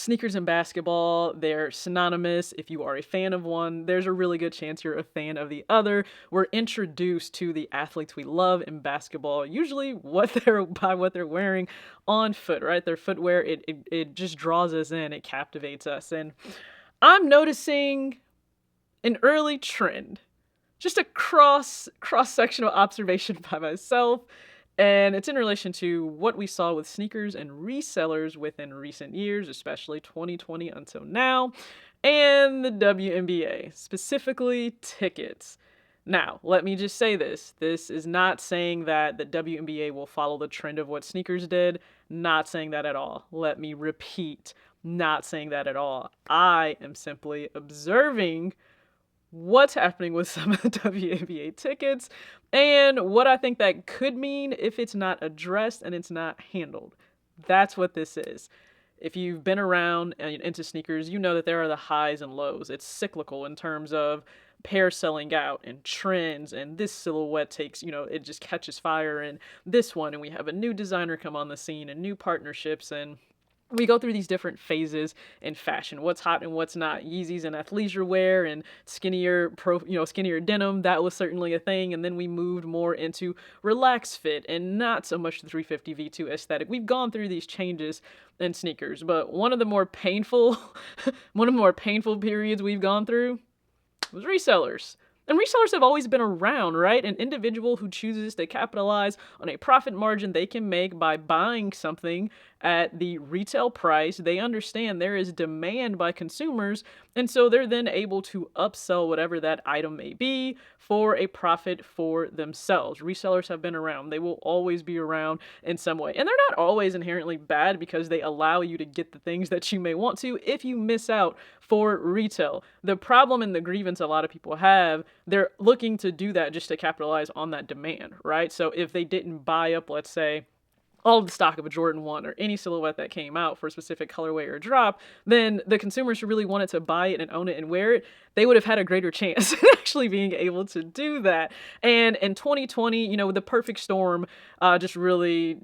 sneakers and basketball, they're synonymous. If you are a fan of one, there's a really good chance you're a fan of the other. We're introduced to the athletes we love in basketball, usually by what they're wearing on foot, right? Their footwear, it just draws us in, it captivates us. And I'm noticing an early trend, just a cross-sectional observation by myself, and it's in relation to what we saw with sneakers and resellers within recent years, especially 2020 until now, and the WNBA, specifically tickets. Now, let me just say this. This is not saying that the WNBA will follow the trend of what sneakers did. Not saying that at all. Let me repeat. Not saying that at all. I am simply observing what's happening with some of the WNBA tickets and what I think that could mean if it's not addressed and it's not handled. That's what this is. If you've been around and into sneakers, you know that there are the highs and lows. It's cyclical in terms of pairs selling out and trends, and this silhouette takes, it just catches fire, and this one, and we have a new designer come on the scene and new partnerships, and we go through these different phases in fashion. What's hot and what's not. Yeezys and athleisure wear and skinnier denim. That was certainly a thing. And then we moved more into relaxed fit and not so much the 350 V2 aesthetic. We've gone through these changes in sneakers, but one of the more painful periods we've gone through was resellers. And resellers have always been around, right? An individual who chooses to capitalize on a profit margin they can make by buying something at the retail price. They understand there is demand by consumers, and so they're then able to upsell whatever that item may be for a profit for themselves. Resellers have been around. They will always be around in some way. And they're not always inherently bad because they allow you to get the things that you may want to if you miss out for retail. The problem and the grievance a lot of people have, they're looking to do that just to capitalize on that demand, right? So if they didn't buy up, let's say, all of the stock of a Jordan 1 or any silhouette that came out for a specific colorway or drop, then the consumers who really wanted to buy it and own it and wear it, they would have had a greater chance at actually being able to do that. And in 2020, the perfect storm just really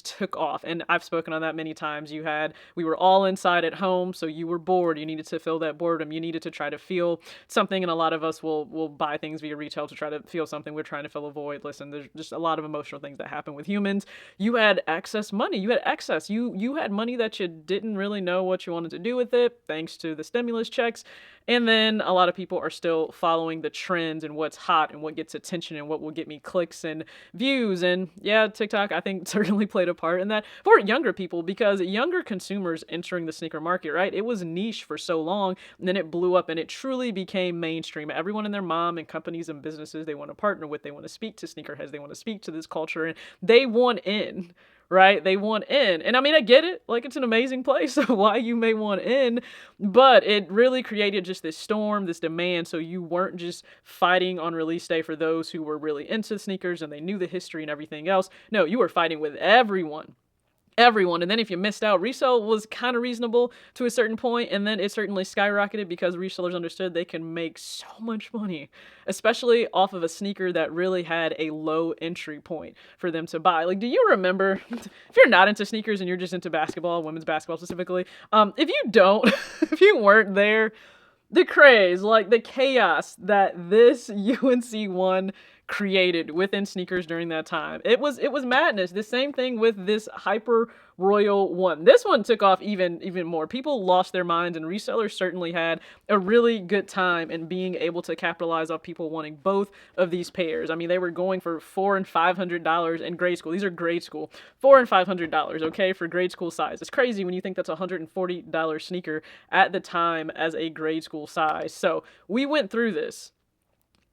took off. And I've spoken on that many times. We were all inside at home, so you were bored. You needed to fill that boredom. You needed to try to feel something, and a lot of us will buy things via retail to try to feel something. We're trying to fill a void. Listen, there's just a lot of emotional things that happen with humans. You had excess money. You had excess. You had money that you didn't really know what you wanted to do with it, thanks to the stimulus checks. And then a lot of people are still following the trends and what's hot and what gets attention and what will get me clicks and views. And yeah, TikTok, I think, certainly played a part in that for younger people, because younger consumers entering the sneaker market, right? It was niche for so long, and then it blew up and it truly became mainstream. Everyone and their mom and companies and businesses they want to partner with, they want to speak to sneakerheads, they want to speak to this culture, and they want in. Right? They want in. And I mean, I get it. Like, it's an amazing place, so why you may want in, but it really created just this storm, this demand, so you weren't just fighting on release day for those who were really into sneakers and they knew the history and everything else. No, you were fighting with everyone. And then if you missed out, resale was kind of reasonable to a certain point, and then it certainly skyrocketed because resellers understood they can make so much money, especially off of a sneaker that really had a low entry point for them to buy. Like, do you remember, if you're not into sneakers and you're just into basketball, women's basketball specifically, if you don't, if you weren't there, the craze, like the chaos that this UNC one created within sneakers during that time. It was madness. The same thing with this Hyper Royal one. This one took off even more. People lost their minds, and resellers certainly had a really good time in being able to capitalize off people wanting both of these pairs. I mean, they were going for $400 and $500 in grade school. These are grade school. $400 and $500, okay, for grade school size. It's crazy when you think that's a $140 sneaker at the time as a grade school size. So we went through this.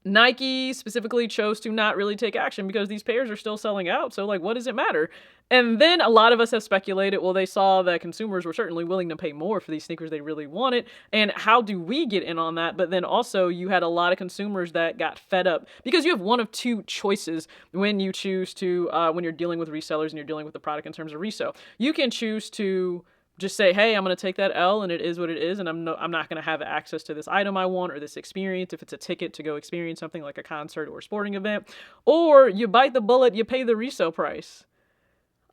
Nike specifically chose to not really take action because these pairs are still selling out. So, like, what does it matter? And then a lot of us have speculated, well, they saw that consumers were certainly willing to pay more for these sneakers they really wanted. And how do we get in on that? But then also you had a lot of consumers that got fed up, because you have one of two choices when you choose to, when you're dealing with resellers and you're dealing with the product in terms of resale. You can choose to just say, hey, I'm going to take that L and it is what it is, and I'm not going to have access to this item I want or this experience if it's a ticket to go experience something like a concert or a sporting event. Or you bite the bullet, you pay the resale price.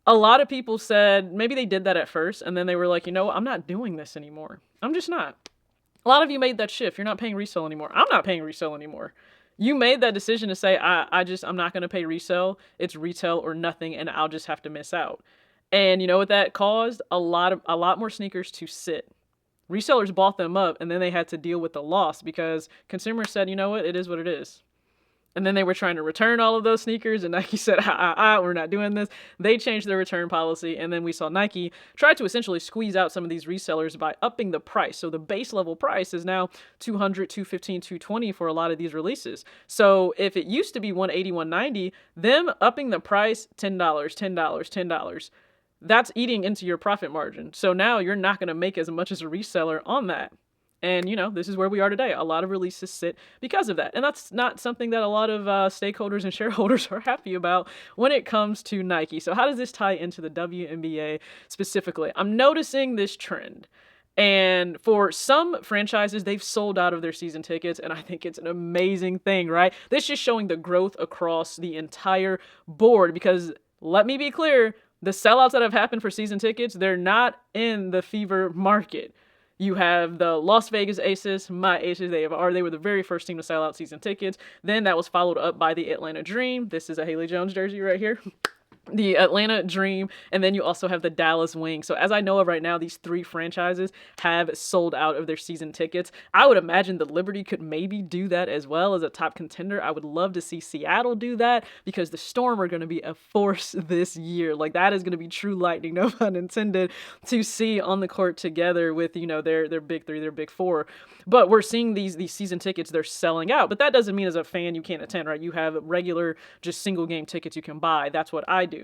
A lot of people said maybe they did that at first and then they were like, you know what, I'm not doing this anymore. I'm just not. A lot of you made that shift. You're not paying resale anymore. I'm not paying resale anymore. You made that decision to say, I'm not going to pay resale. It's retail or nothing, and I'll just have to miss out. And you know what that caused? A lot more sneakers to sit. Resellers bought them up, and then they had to deal with the loss because consumers said, you know what, it is what it is. And then they were trying to return all of those sneakers, and Nike said, we're not doing this. They changed their return policy, and then we saw Nike try to essentially squeeze out some of these resellers by upping the price. So the base level price is now $200, $215, $220 for a lot of these releases. So if it used to be $180, $190, them upping the price, $10, $10, $10. That's eating into your profit margin. So now you're not going to make as much as a reseller on that. And, this is where we are today. A lot of releases sit because of that. And that's not something that a lot of stakeholders and shareholders are happy about when it comes to Nike. So how does this tie into the WNBA specifically? I'm noticing this trend. And for some franchises, they've sold out of their season tickets, and I think it's an amazing thing, right? This is showing the growth across the entire board because, let me be clear, the sellouts that have happened for season tickets, they're not in the fever market. You have the Las Vegas Aces, my Aces. They were the very first team to sell out season tickets. Then that was followed up by the Atlanta Dream. This is a Haley Jones jersey right here. The Atlanta Dream, and then you also have the Dallas Wing. So as I know of right now, these three franchises have sold out of their season tickets. I would imagine the Liberty could maybe do that as well as a top contender. I would love to see Seattle do that because the Storm are going to be a force this year. Like, that is going to be true lightning, no pun intended, to see on the court together with, their big three, their big four. But we're seeing these season tickets, they're selling out. But that doesn't mean as a fan you can't attend, right? You have regular, just single game tickets you can buy. That's what I do.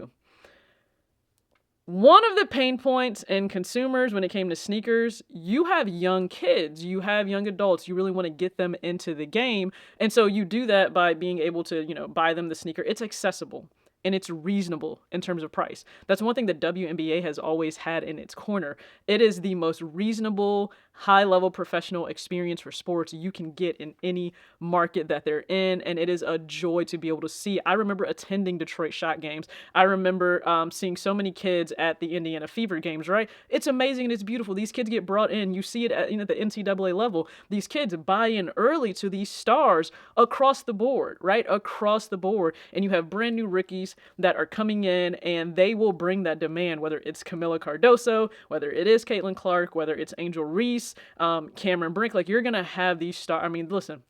One of the pain points in consumers when it came to sneakers, you have young kids, you have young adults, you really want to get them into the game. And so you do that by being able to, buy them the sneaker. It's accessible and it's reasonable in terms of price. That's one thing that WNBA has always had in its corner. It is the most reasonable, high-level professional experience for sports you can get in any market that they're in, and it is a joy to be able to see. I remember attending Detroit Shot games. I remember seeing so many kids at the Indiana Fever games, right? It's amazing and it's beautiful. These kids get brought in. You see it at the NCAA level. These kids buy in early to these stars across the board, right? Across the board. And you have brand new rookies that are coming in, and they will bring that demand, whether it's Camila Cardoso, whether it is Caitlin Clark, whether it's Angel Reese, Cameron Brink. Like, you're going to have these stars. I mean, listen,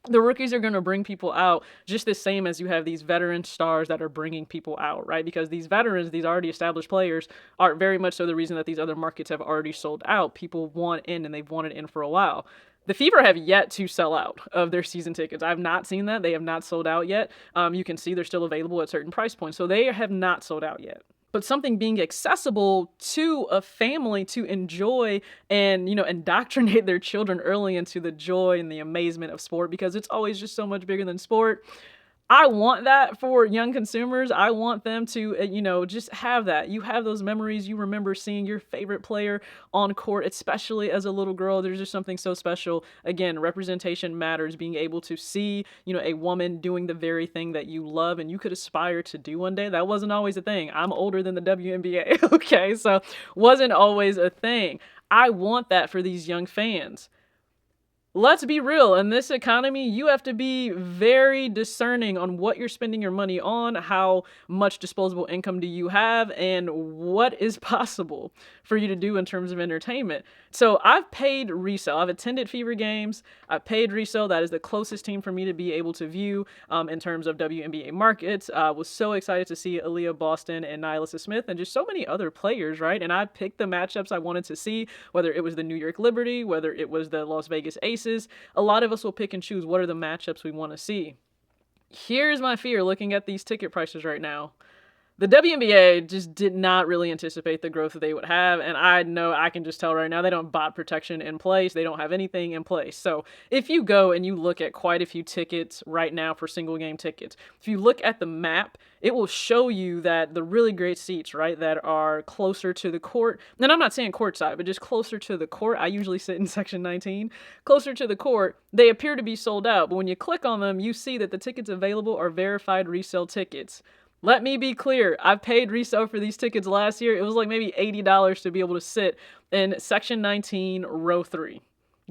the rookies are going to bring people out just the same as you have these veteran stars that are bringing people out, right? Because these veterans, these already established players, are very much so the reason that these other markets have already sold out. People want in, and they've wanted in for a while. The Fever have yet to sell out of their season tickets. I've not seen that. They have not sold out yet. You can see they're still available at certain price points. So they have not sold out yet. But something being accessible to a family to enjoy and, indoctrinate their children early into the joy and the amazement of sport, because it's always just so much bigger than sport. I want that for young consumers. I want them to, just have that. You have those memories. You remember seeing your favorite player on court, especially as a little girl. There's just something so special. Again, representation matters. Being able to see, a woman doing the very thing that you love and you could aspire to do one day. That wasn't always a thing. I'm older than the WNBA. Okay, so wasn't always a thing. I want that for these young fans. Let's be real. In this economy, you have to be very discerning on what you're spending your money on, how much disposable income do you have, and what is possible for you to do in terms of entertainment. So I've paid resale. I've attended Fever games. I've paid resale. That is the closest team for me to be able to view in terms of WNBA markets. I was so excited to see Aaliyah Boston and Nyla Smith and just so many other players, right? And I picked the matchups I wanted to see, whether it was the New York Liberty, whether it was the Las Vegas Aces. A lot of us will pick and choose what are the matchups we want to see. Here's my fear looking at these ticket prices right now. The WNBA just did not really anticipate the growth that they would have, and I know I can just tell right now they don't have bot protection in place. They don't have anything in place. So if you go and you look at quite a few tickets right now for single game tickets, if you look at the map, it will show you that the really great seats, right, that are closer to the court, and I'm not saying courtside, but just closer to the court. I usually sit in section 19. Closer to the court, they appear to be sold out, but when you click on them, you see that the tickets available are verified resale tickets. Let me be clear. I paid resale for these tickets last year. It was like maybe $80 to be able to sit in section 19, row 3.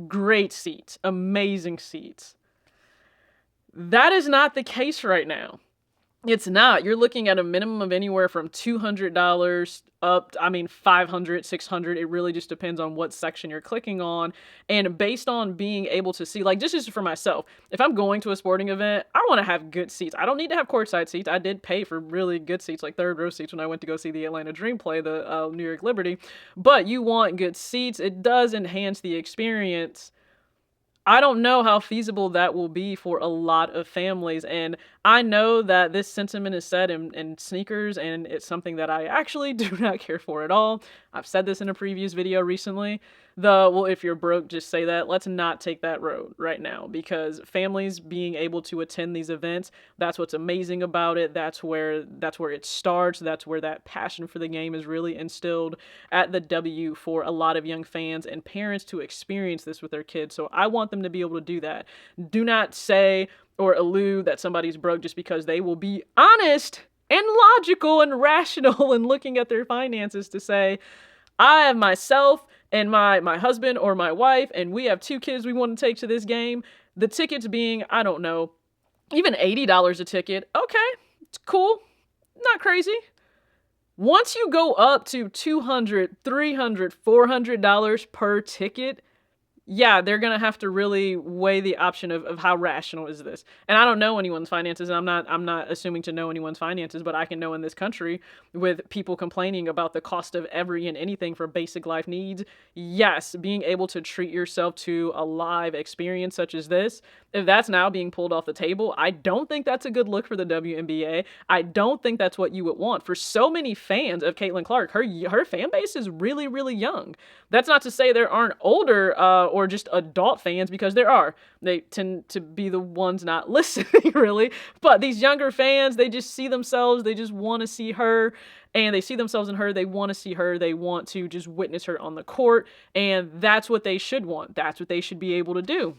Great seats, amazing seats. That is not the case right now. It's not. You're looking at a minimum of anywhere from $200 up, $500, $600. It really just depends on what section you're clicking on. And based on being able to see, like, just for myself, if I'm going to a sporting event, I want to have good seats. I don't need to have courtside seats. I did pay for really good seats, like third row seats when I went to go see the Atlanta Dream play the New York Liberty. But you want good seats. It does enhance the experience. I don't know how feasible that will be for a lot of families. And I know that this sentiment is said in sneakers, and it's something that I actually do not care for at all. I've said this in a previous video recently. Well, if you're broke, just say that. Let's not take that road right now, because families being able to attend these events, that's what's amazing about it. That's where it starts. That's where that passion for the game is really instilled at the W for a lot of young fans and parents to experience this with their kids. So I want them to be able to do that. Do not say or allude that somebody's broke just because they will be honest and logical and rational and looking at their finances to say, I have myself and my husband or my wife, and we have 2 kids we want to take to this game. The tickets being, I don't know, even $80 a ticket. Okay, it's cool. Not crazy. Once you go up to $200, $300, $400 per ticket, yeah, they're going to have to really weigh the option of how rational is this. And I don't know anyone's finances. And I'm not assuming to know anyone's finances, but I can know in this country with people complaining about the cost of every and anything for basic life needs. Yes, being able to treat yourself to a live experience such as this, if that's now being pulled off the table, I don't think that's a good look for the WNBA. I don't think that's what you would want. For so many fans of Caitlin Clark, her fan base is really, really young. That's not to say there aren't older or just adult fans, because there are. They tend to be the ones not listening, really. But these younger fans, they just see themselves, they just want to see her, and they see themselves in her, they want to see her, they want to just witness her on the court, and that's what they should want. That's what they should be able to do.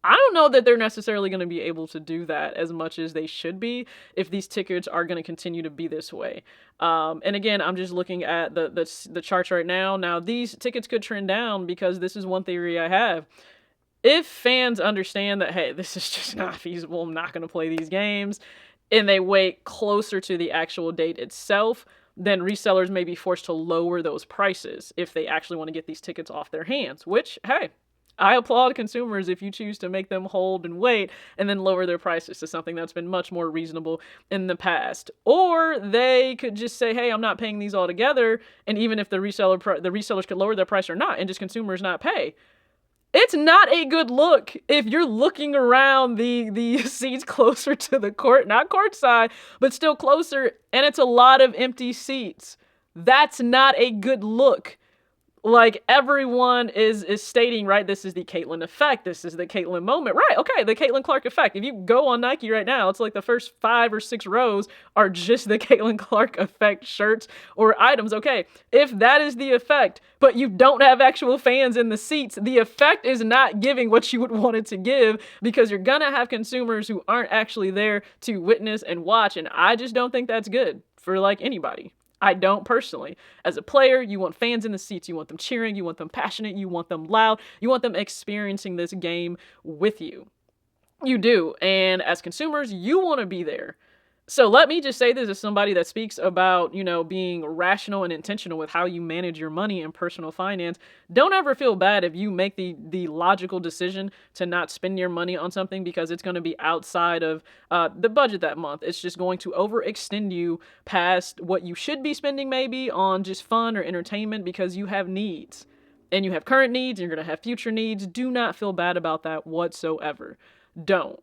I don't know that they're necessarily going to be able to do that as much as they should be if these tickets are going to continue to be this way. And again, I'm just looking at the charts right now. Now, these tickets could trend down because this is one theory I have. If fans understand that, hey, this is just not feasible, I'm not going to play these games, and they wait closer to the actual date itself, then resellers may be forced to lower those prices if they actually want to get these tickets off their hands, which, hey, I applaud consumers if you choose to make them hold and wait and then lower their prices to something that's been much more reasonable in the past. Or they could just say, hey, I'm not paying these all together. And even if the resellers could lower their price or not and just consumers not pay. It's not a good look if you're looking around the seats closer to the court, not courtside, but still closer, and it's a lot of empty seats. That's not a good look. Like, everyone is stating, right, this is the Caitlin effect, this is the Caitlin moment, right, okay, the Caitlin Clark effect. If you go on Nike right now, it's like the first 5 or 6 rows are just the Caitlin Clark effect shirts or items, okay. If that is the effect, but you don't have actual fans in the seats, the effect is not giving what you would want it to give, because you're gonna have consumers who aren't actually there to witness and watch, and I just don't think that's good for, like, anybody. I don't personally. As a player, you want fans in the seats. You want them cheering. You want them passionate. You want them loud. You want them experiencing this game with you. You do. And as consumers, you want to be there. So let me just say this as somebody that speaks about, being rational and intentional with how you manage your money and personal finance. Don't ever feel bad if you make the logical decision to not spend your money on something because it's going to be outside of the budget that month. It's just going to overextend you past what you should be spending maybe on just fun or entertainment, because you have needs. And you have current needs and you're going to have future needs. Do not feel bad about that whatsoever. Don't.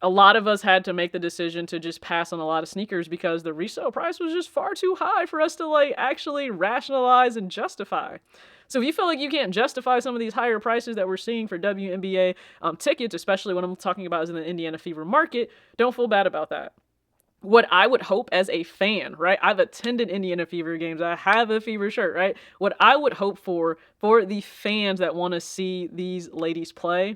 A lot of us had to make the decision to just pass on a lot of sneakers because the resale price was just far too high for us to actually rationalize and justify. So if you feel like you can't justify some of these higher prices that we're seeing for WNBA tickets, especially when I'm talking about is in the Indiana Fever market, don't feel bad about that. What I would hope as a fan, right? I've attended Indiana Fever games. I have a Fever shirt, right? What I would hope for the fans that want to see these ladies play,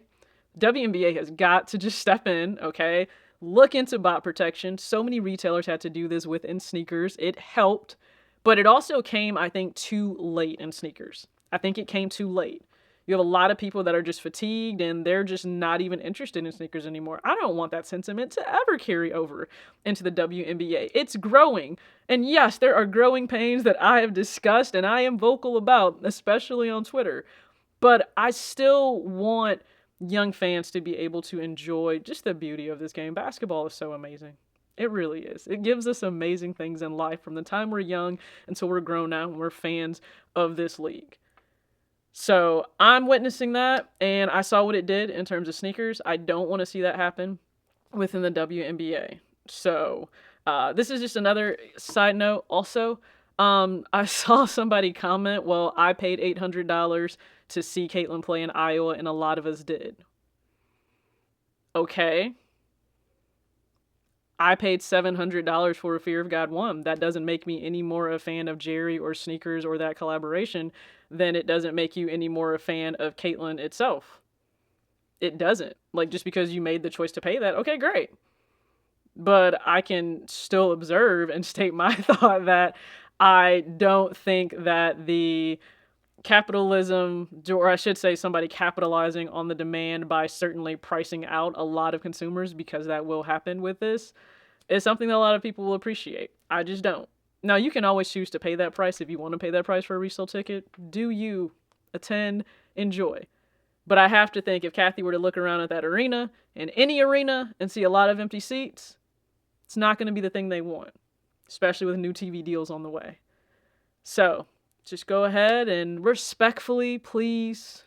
WNBA has got to just step in, okay? look into bot protection. So many retailers had to do this within sneakers. It helped, but it also came, I think, too late in sneakers. I think it came too late. You have a lot of people that are just fatigued and they're just not even interested in sneakers anymore. I don't want that sentiment to ever carry over into the WNBA. It's growing. And yes, there are growing pains that I have discussed and I am vocal about, especially on Twitter. But I still want young fans to be able to enjoy just the beauty of this game. Basketball is so amazing. It really is. It gives us amazing things in life from the time we're young until we're grown now and we're fans of this league. So I'm witnessing that, and I saw what it did in terms of sneakers. I don't want to see that happen within the WNBA. So this is just another side note. Also, I saw somebody comment, well, I paid $800 to see Caitlin play in Iowa, and a lot of us did. Okay. I paid $700 for A Fear of God 1. That doesn't make me any more a fan of Jerry or sneakers or that collaboration than it doesn't make you any more a fan of Caitlin itself. It doesn't. Like, just because you made the choice to pay that, okay, great. But I can still observe and state my thought that I don't think that the capitalism, or I should say somebody capitalizing on the demand by certainly pricing out a lot of consumers, because that will happen with this, is something that a lot of people will appreciate. I just don't. Now, you can always choose to pay that price if you want to pay that price for a resale ticket. Do you attend? Enjoy. But I have to think if Kathy were to look around at that arena, in any arena, and see a lot of empty seats, it's not going to be the thing they want, especially with new TV deals on the way. So just go ahead and respectfully, please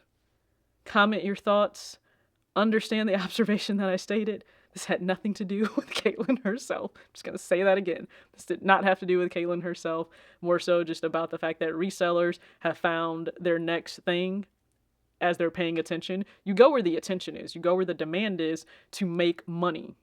comment your thoughts. Understand the observation that I stated. This had nothing to do with Caitlin herself. I'm just going to say that again. This did not have to do with Caitlin herself. More so just about the fact that resellers have found their next thing as they're paying attention. You go where the attention is. You go where the demand is to make money.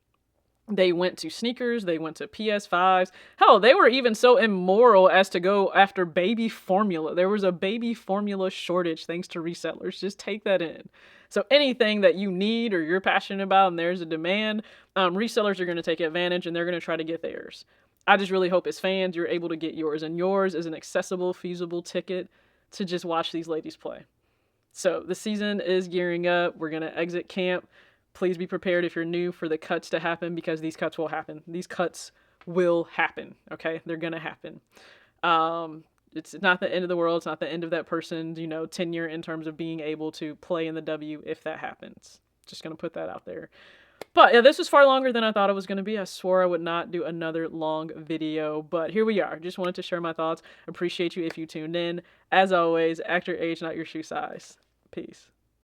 They went to sneakers. They went to PS5s. Hell, they were even so immoral as to go after baby formula. There was a baby formula shortage thanks to resellers. Just take that in. So anything that you need or you're passionate about and there's a demand, resellers are going to take advantage and they're going to try to get theirs. I just really hope as fans you're able to get yours. And yours is an accessible, feasible ticket to just watch these ladies play. So the season is gearing up. We're going to exit camp. Please be prepared if you're new for the cuts to happen, because these cuts will happen. These cuts will happen, okay? They're going to happen. It's not the end of the world. It's not the end of that person's, tenure in terms of being able to play in the W if that happens. Just going to put that out there. But yeah, this was far longer than I thought it was going to be. I swore I would not do another long video, but here we are. Just wanted to share my thoughts. Appreciate you if you tuned in. As always, act your age, not your shoe size. Peace.